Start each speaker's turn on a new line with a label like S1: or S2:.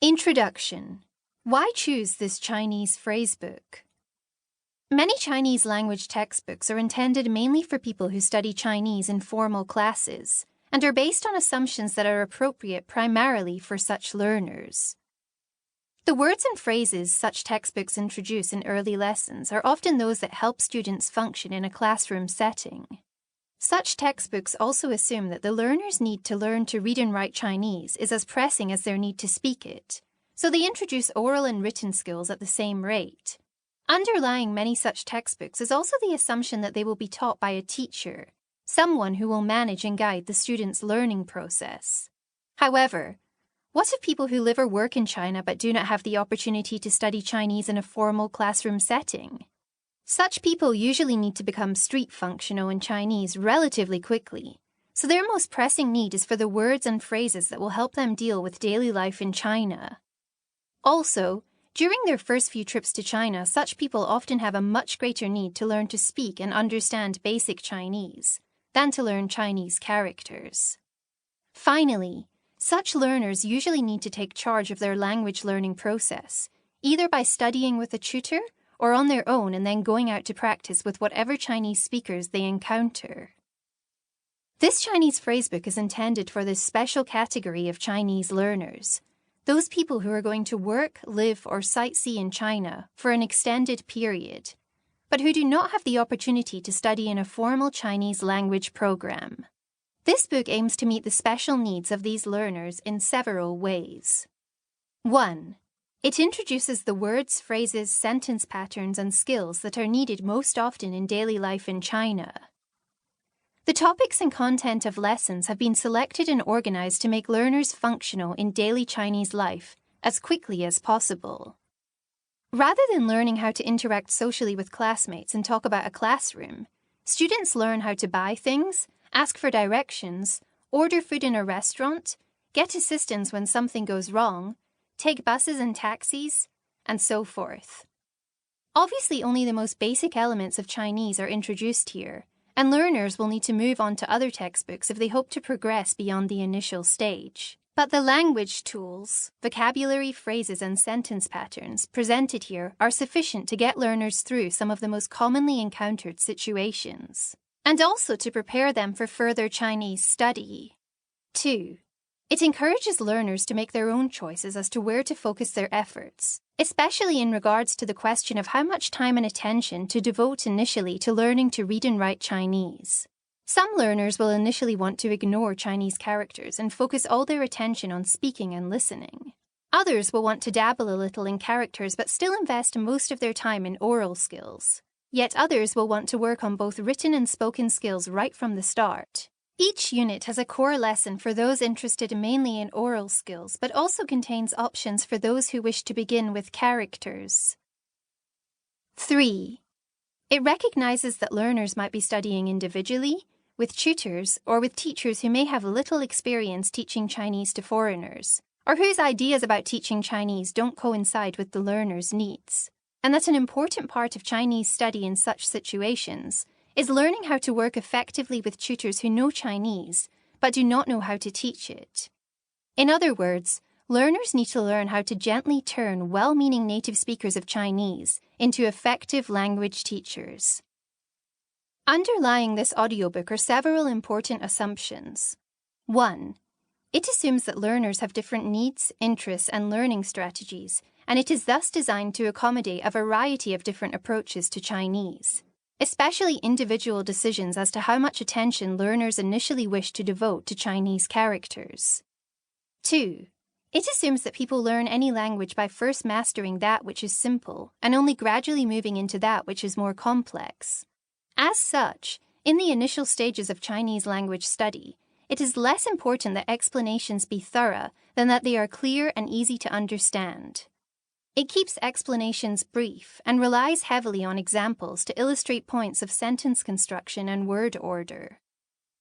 S1: Introduction. Why choose this Chinese phrasebook? Many Chinese language textbooks are intended mainly for people who study Chinese in formal classes and are based on assumptions that are appropriate primarily for such learners. The words and phrases such textbooks introduce in early lessons are often those that help students function in a classroom setting. Such textbooks also assume that the learner's need to learn to read and write Chinese is as pressing as their need to speak it, so they introduce oral and written skills at the same rate. Underlying many such textbooks is also the assumption that they will be taught by a teacher, someone who will manage and guide the student's learning process. However, what of people who live or work in China but do not have the opportunity to study Chinese in a formal classroom setting? Such people usually need to become street functional in Chinese relatively quickly, so their most pressing need is for the words and phrases that will help them deal with daily life in China. Also, during their first few trips to China, such people often have a much greater need to learn to speak and understand basic Chinese than to learn Chinese characters. Finally, such learners usually need to take charge of their language learning process, either by studying with a tutor or on their own and then going out to practice with whatever Chinese speakers they encounter. This Chinese phrasebook is intended for this special category of Chinese learners, those people who are going to work, live, or sightsee in China for an extended period, but who do not have the opportunity to study in a formal Chinese language program. This book aims to meet the special needs of these learners in several ways. 1. It introduces the words, phrases, sentence patterns, and skills that are needed most often in daily life in China. The topics and content of lessons have been selected and organized to make learners functional in daily Chinese life as quickly as possible. Rather than learning how to interact socially with classmates and talk about a classroom, students learn how to buy things, ask for directions, order food in a restaurant, get assistance when something goes wrong, take buses and taxis, and so forth. Obviously, only the most basic elements of Chinese are introduced here, and learners will need to move on to other textbooks if they hope to progress beyond the initial stage. But the language tools, vocabulary, phrases, and sentence patterns presented here are sufficient to get learners through some of the most commonly encountered situations, and also to prepare them for further Chinese study. 2. It encourages learners to make their own choices as to where to focus their efforts, especially in regards to the question of how much time and attention to devote initially to learning to read and write Chinese. Some learners will initially want to ignore Chinese characters and focus all their attention on speaking and listening. Others will want to dabble a little in characters but still invest most of their time in oral skills. Yet others will want to work on both written and spoken skills right from the start. Each unit has a core lesson for those interested mainly in oral skills, but also contains options for those who wish to begin with characters. 3. It recognizes that learners might be studying individually, with tutors, or with teachers who may have little experience teaching Chinese to foreigners, or whose ideas about teaching Chinese don't coincide with the learner's needs, and that an important part of Chinese study in such situations is learning how to work effectively with tutors who know Chinese, but do not know how to teach it. In other words, learners need to learn how to gently turn well-meaning native speakers of Chinese into effective language teachers. Underlying this audiobook are several important assumptions. 1. It assumes that learners have different needs, interests, and learning strategies, and it is thus designed to accommodate a variety of different approaches to Chinese, especially individual decisions as to how much attention learners initially wish to devote to Chinese characters. 2. It assumes that people learn any language by first mastering that which is simple and only gradually moving into that which is more complex. As such, in the initial stages of Chinese language study, it is less important that explanations be thorough than that they are clear and easy to understand. It keeps explanations brief and relies heavily on examples to illustrate points of sentence construction and word order.